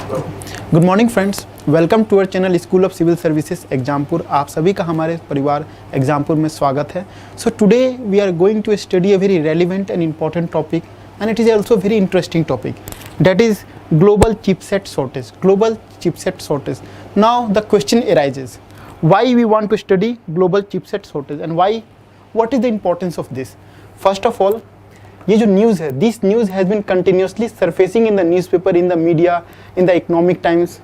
Good morning friends, welcome to our channel school of civil services Exampur. आप सभी का हमारे परिवार एग्जामपुर में स्वागत है। So today we are going to study a very relevant and important topic and it is also very interesting topic, that is global chipset shortage. Global chipset shortage. Now the question arises, why we want to study global chipset shortage and why, what is the importance of this? First of all, ये जो news है, this news has been continuously surfacing in the newspaper, in the media, in the economic times.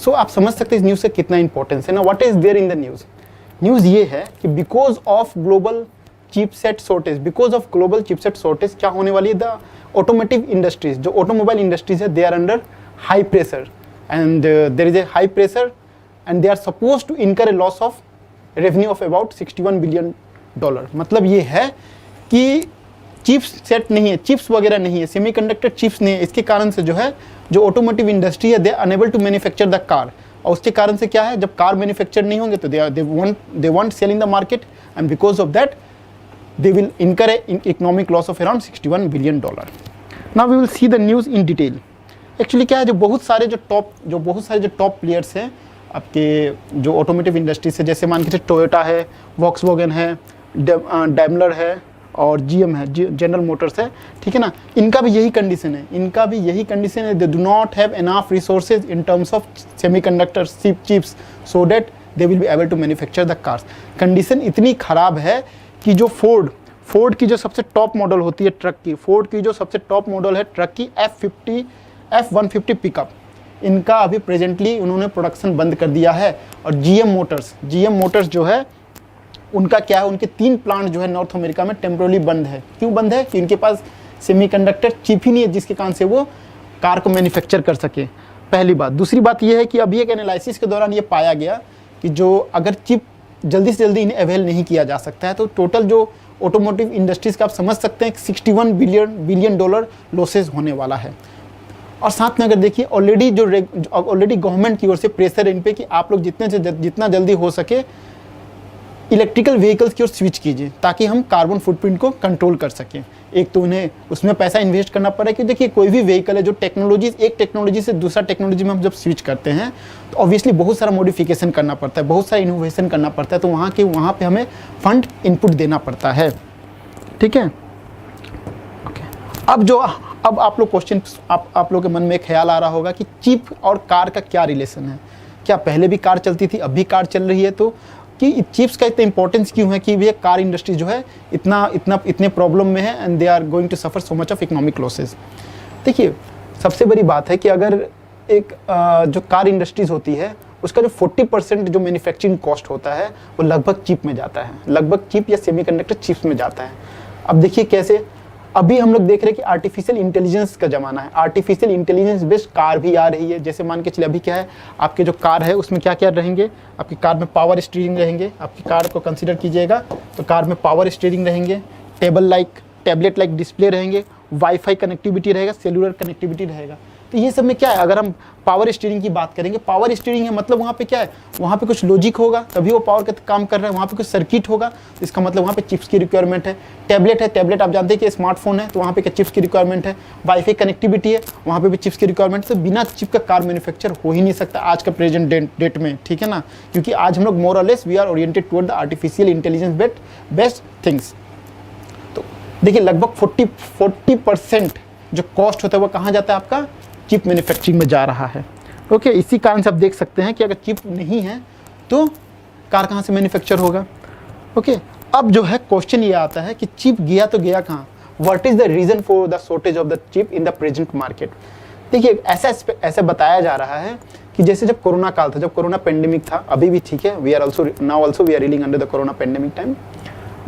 So आप समझ सकते हैं इस news से कितना इंपॉर्टेंस है ना। What is there in the news? News ये है कि because of global chipset shortage, because of global chipset shortage क्या होने वाली है? The automotive industries, जो ऑटोमोबाइल इंडस्ट्रीज है, they are under high pressure and there is a high pressure and they are supposed to incur a loss of revenue of about $61 billion. मतलब ये है कि चिप्स सेट नहीं है, chips वगैरह नहीं है, सेमीकंडक्टर चिप्स नहीं है। इसके कारण से जो है, जो ऑटोमोटिव इंडस्ट्री है, they are unable to manufacture the car. और उसके कारण से क्या है, जब कार मैन्युफैक्चर नहीं होंगे तो they want sell in the market and because of that they will incur an economic loss of around $61 billion. Now we will see the news in detail. Actually क्या है, जो बहुत सारे जो टॉप प्लेयर्स हैं आपके जो ऑटोमोटिव इंडस्ट्री से, जैसे मान के चलिए टोयोटा है, वॉक्सवैगन है, डैमलर है और जीएम है, जनरल मोटर्स है, ठीक है ना। इनका भी यही कंडीशन है, they do not have enough resources in terms of semiconductor chips so that they will be able to manufacture the cars. Condition इतनी ख़राब है कि जो फोर्ड की जो सबसे टॉप मॉडल होती है ट्रक की, फोर्ड की जो सबसे टॉप मॉडल है ट्रक की F150 पिकअप, इनका अभी प्रेजेंटली उन्होंने प्रोडक्शन बंद कर दिया है। और जीएम मोटर्स जो है उनका क्या है, उनके 3 प्लांट जो है नॉर्थ अमेरिका में टेम्पोरली बंद है। क्यों बंद है? कि उनके पास सेमीकंडक्टर चिप ही नहीं है जिसके कारण से वो कार को मैन्युफैक्चर कर सके, पहली बात। दूसरी बात ये है कि अभी एक एनालिसिस के दौरान ये पाया गया कि जो अगर चिप जल्दी से जल्दी इन्हें अवेल नहीं किया जा सकता है तो टोटल जो ऑटोमोटिव इंडस्ट्रीज का आप समझ सकते हैं कि $61 बिलियन लॉसेज होने वाला है। और साथ में अगर देखिए ऑलरेडी गवर्नमेंट की ओर से प्रेशर है इन पे कि आप लोग जितना जल्दी हो सके इलेक्ट्रिकल व्हीकल्स की ओर स्विच कीजिए ताकि हम कार्बन फुटप्रिंट को कंट्रोल कर सकें। एक तो उन्हें उसमें पैसा इन्वेस्ट करना पड़ा कि देखिए कोई भी व्हीकल है जो एक टेक्नोलॉजी से दूसरा टेक्नोलॉजी में हम जब स्विच करते हैं तो ऑब्वियसली बहुत सारा मॉडिफिकेशन करना पड़ता है, बहुत सारा इनोवेशन करना पड़ता है, तो वहाँ पे हमें फंड इनपुट देना पड़ता है, ठीक है। अब आप लोग क्वेश्चन आप लोग के मन में एक ख्याल आ रहा होगा कि चिप और कार का क्या रिलेशन है। क्या पहले भी कार चलती थी, अब भी कार चल रही है, तो कि चिप्स का इतना इंपॉर्टेंस क्यों है कि ये कार इंडस्ट्री जो है इतने प्रॉब्लम में है and they are going to suffer so much of economic losses. देखिए सबसे बड़ी बात है कि अगर एक जो कार इंडस्ट्रीज होती है उसका जो 40% जो मैन्युफैक्चरिंग कॉस्ट होता है वो लगभग चिप में जाता है, लगभग चिप या सेमीकंडक्टर चिप्स में जाता है। अब देखिए कैसे, अभी हम लोग देख रहे हैं कि आर्टिफिशियल इंटेलिजेंस का ज़माना है, आर्टिफिशियल इंटेलिजेंस बेस्ड कार भी आ रही है। जैसे मान के चलिए अभी क्या है, आपके जो कार है उसमें क्या क्या रहेंगे, आपकी कार में पावर स्टीयरिंग रहेंगे, आपकी कार को कंसीडर कीजिएगा तो कार में पावर स्टीयरिंग रहेंगे, टैबलेट लाइक डिस्प्ले रहेंगे, वाईफाई कनेक्टिविटी रहेगा, सेलुलर कनेक्टिविटी रहेगा। तो ये सब में क्या है, अगर हम पावर स्टीयरिंग की बात करेंगे, पावर स्टीयरिंग है मतलब वहाँ पे क्या है, वहाँ पे कुछ लॉजिक होगा तभी वो पावर का काम कर रहा है, वहाँ पे कुछ सर्किट होगा, तो इसका मतलब वहाँ पे चिप्स की रिक्वायरमेंट है। टैबलेट आप जानते हैं कि स्मार्टफोन है तो वहाँ पे क्या चिप्स की रिक्वायरमेंट है। वाईफाई कनेक्टिविटी है, वहाँ पे भी चिप्स की रिक्वायरमेंट है। तो बिना चिप का कार मैन्युफैक्चर हो ही नहीं सकता आज का प्रेजेंट डेट में, ठीक है ना, क्योंकि आज हम लोग मोर और less we are oriented toward the artificial intelligence based things. तो देखिए लगभग 40% जो कॉस्ट होता है वो कहाँ जाता है, आपका चिप मैन्युफैक्चरिंग में जा रहा है। ओके, इसी कारण से आप देख सकते हैं कि अगर चिप नहीं है तो कार कहाँ से मैन्युफैक्चर होगा। ओके, अब जो है क्वेश्चन ये आता है कि चिप गया तो गया कहाँ, what is the reason for the shortage of the chip in the present market. देखिए ऐसा बताया जा रहा है कि जैसे जब कोरोना काल था, जब कोरोना पेंडेमिक था, अभी भी ठीक है, we are reeling under the corona pandemic time.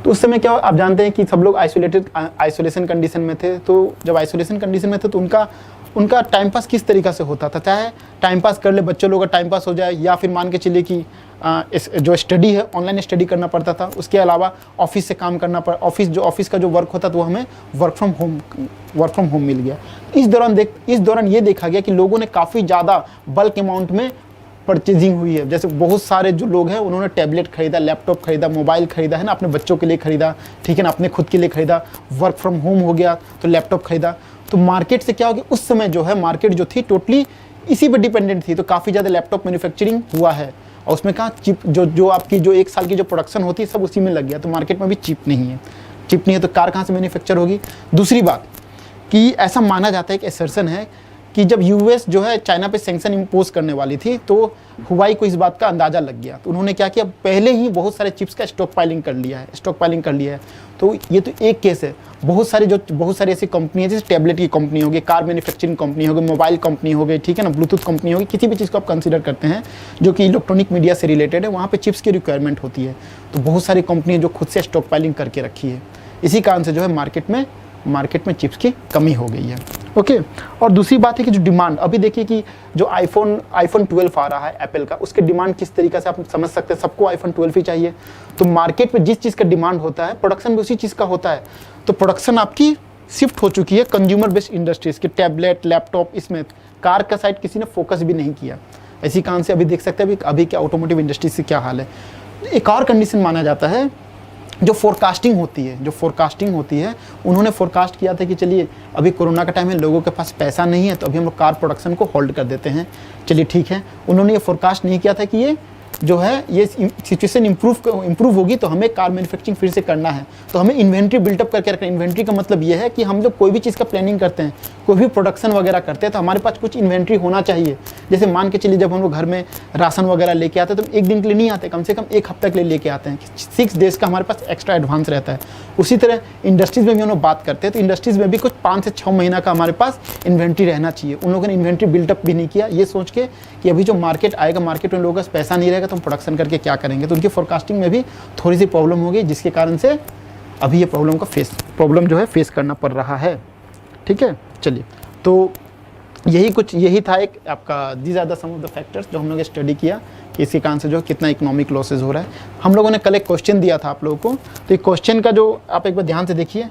तो उस समय क्या आप जानते हैं कि सब लोग आइसोलेशन कंडीशन में थे। तो जब आइसोलेशन कंडीशन में थे तो उनका टाइम पास किस तरीक़ा से होता था, चाहे टाइम पास कर ले, बच्चों लोगों का टाइम पास हो जाए, या फिर मान के चलिए कि जो स्टडी है ऑनलाइन स्टडी करना पड़ता था, उसके अलावा ऑफिस से काम करना ऑफिस का जो वर्क होता था वो हमें वर्क फ्रॉम होम मिल गया। इस दौरान ये देखा गया कि लोगों ने काफ़ी ज़्यादा बल्क अमाउंट में परचेजिंग हुई है। जैसे बहुत सारे जो लोग हैं उन्होंने टैबलेट खरीदा, लैपटॉप खरीदा, मोबाइल खरीदा, है ना, अपने बच्चों के लिए खरीदा, ठीक है ना, अपने खुद के लिए खरीदा, वर्क फ्रॉम होम हो गया तो लैपटॉप खरीदा। तो मार्केट से क्या हो गया, उस समय जो है मार्केट जो थी टोटली इसी पे डिपेंडेंट थी, तो काफ़ी ज़्यादा लैपटॉप मैन्युफैक्चरिंग हुआ है और उसमें कहाँ चिप जो आपकी जो 1 साल की जो प्रोडक्शन होती है सब उसी में लग गया, तो मार्केट में भी चिप नहीं है। चिप नहीं है तो कार कहाँ से मैन्युफैक्चर होगी। दूसरी बात कि ऐसा माना जाता है, एक एसर्शन है कि जब यूएस जो है चाइना पे सैंक्शन इम्पोज करने वाली थी तो हुवाई को इस बात का अंदाज़ा लग गया, तो उन्होंने क्या किया, पहले ही बहुत सारे चिप्स का स्टॉक पाइलिंग कर लिया है। तो ये तो एक केस है। बहुत सारी ऐसी कंपनी है, जैसे टैबलेट की कंपनी होगी, कार मैन्युफैक्चरिंग कंपनी होगी, मोबाइल कंपनी हो गई, ठीक है ना, ब्लूटूथ कंपनी होगी, किसी भी चीज़ को आप कंसिडर करते हैं जो कि इलेक्ट्रॉनिक मीडिया से रिलेटेड है, वहाँ पे चिप्स की रिक्वायरमेंट होती है। तो बहुत सारी कंपनी जो खुद से स्टॉक पाइलिंग करके रखी है, इसी कारण से जो है मार्केट में चिप्स की कमी हो गई है। ओके। और दूसरी बात है कि जो डिमांड, अभी देखिए कि जो आईफोन 12 आ रहा है एप्पल का, उसके डिमांड किस तरीके से आप समझ सकते हैं, सबको आईफोन 12 ही चाहिए। तो मार्केट में जिस चीज़ का डिमांड होता है प्रोडक्शन भी उसी चीज़ का होता है। तो प्रोडक्शन आपकी शिफ्ट हो चुकी है कंज्यूमर बेस्ड इंडस्ट्रीज़ के, टैबलेट, लैपटॉप, इसमें कार का साइड किसी ने फोकस भी नहीं किया। इसी कारण से अभी देख सकते हैं अभी क्या ऑटोमोटिव इंडस्ट्री से क्या हाल है। एक और कंडीशन माना जाता है, जो फोरकास्टिंग होती है, उन्होंने फोरकास्ट किया था कि चलिए अभी कोरोना का टाइम है, लोगों के पास पैसा नहीं है, तो अभी हम लोग कार प्रोडक्शन को होल्ड कर देते हैं। चलिए ठीक है, उन्होंने ये फोरकास्ट नहीं किया था कि ये जो है ये सिचुएशन इम्प्रूव होगी तो हमें कार मैन्युफैक्चरिंग फिर से करना है, तो हमें इन्वेंट्री बिल्टअप करके रखना है। इन्वेंट्री का मतलब ये है कि हम जब कोई भी चीज़ का प्लानिंग करते हैं, कोई भी प्रोडक्शन वगैरह करते हैं, तो हमारे पास कुछ इन्वेंट्री होना चाहिए। जैसे मान के चलिए जब हम लोग घर में राशन वगैरह लेके आते हैं तो एक दिन के लिए नहीं आते, कम से कम 1 हफ्ते के लिए लेके आते हैं, 6 डेज़ का हमारे पास एक्स्ट्रा एडवांस रहता है। उसी तरह इंडस्ट्रीज़ में भी हम लोग बात करते हैं, तो इंडस्ट्रीज़ में भी कुछ 5 से 6 महीना का हमारे पास इन्वेंट्री रहना चाहिए। उन लोगों ने इन्वेंट्री बिल्टअप भी नहीं किया, ये सोच के कि अभी जो मार्केट आएगा, मार्केट में लोगों का पैसा नहीं रहेगा तो हम प्रोडक्शन करके क्या करेंगे। तो उनकी फोरकास्टिंग में भी थोड़ी सी प्रॉब्लम होगी, जिसके कारण से अभी ये प्रॉब्लम जो है फेस करना पड़ रहा है। ठीक है, चलिए, तो यही था एक आपका these are the some of the factors जो हम लोग स्टडी किया कि इसके कारण से जो कितना इकोनॉमिक लॉसेज हो रहा है। हम लोगों ने कल एक क्वेश्चन दिया था आप लोगों को, तो एक क्वेश्चन का जो आप एक बार ध्यान से देखिए,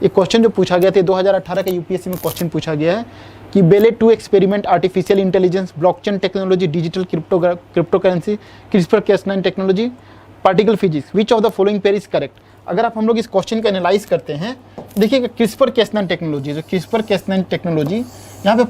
एक क्वेश्चन जो पूछा गया था 2018 का यूपीएससी में क्वेश्चन पूछा गया है कि बेले to experiment artificial intelligence, blockchain technology, digital crypto currency, CRISPR technology, particle physics, which of the following pair is correct. अगर आप हम लोग इस क्वेश्चन को एनालाइज करते हैं, देखिएगा क्रिस्पर-Cas9 टेक्नोलॉजी, जो क्रिस्पर-Cas9 टेक्नोलॉजी यहाँ पे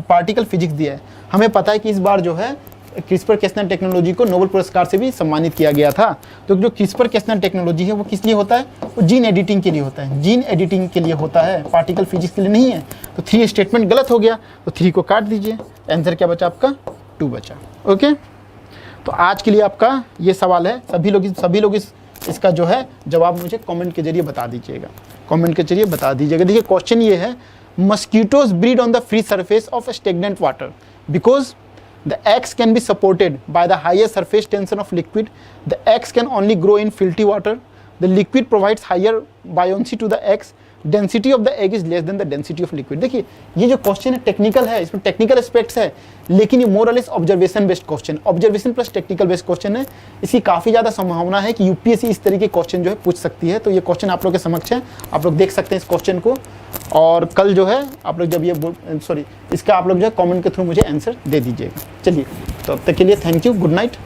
पार्टिकल फिजिक्स दिया है। हमें पता है कि इस बार जो है क्रिस्पर-Cas9 टेक्नोलॉजी को नोबेल पुरस्कार से भी सम्मानित किया गया था। तो जो क्रिस्पर-Cas9 टेक्नोलॉजी है वो किस लिए होता है, वो जीन एडिटिंग के लिए होता है, पार्टिकल फिजिक्स के लिए नहीं है। तो 3 स्टेटमेंट गलत हो गया, तो 3 को काट दीजिए, आंसर क्या बचा आपका, 2 बचा। ओके, तो आज के लिए आपका ये सवाल है। सभी लोग इसका जो है जवाब मुझे कमेंट के जरिए बता दीजिएगा। देखिए क्वेश्चन ये है, mosquitoes breed on the free surface of stagnant water because the eggs can be supported by the higher surface tension of liquid. The eggs can only grow in filthy water. The liquid provides higher buoyancy to the eggs. Density of the egg is less than the density of liquid. देखिए ये जो question है technical है, इसमें technical aspects है, लेकिन ये मोर और less observation based question, observation plus technical based question है। इसकी काफ़ी ज़्यादा संभावना है कि यूपीएससी इस तरीके के क्वेश्चन जो है पूछ सकती है। तो ये क्वेश्चन आप लोग के समक्ष है, आप लोग देख सकते हैं इस क्वेश्चन को, और कल जो है आप लोग जब इसका आप लोग जो है कमेंट के थ्रू मुझे आंसर दे दीजिएगा। चलिए, तो अब तक के लिए थैंक यू, गुड नाइट।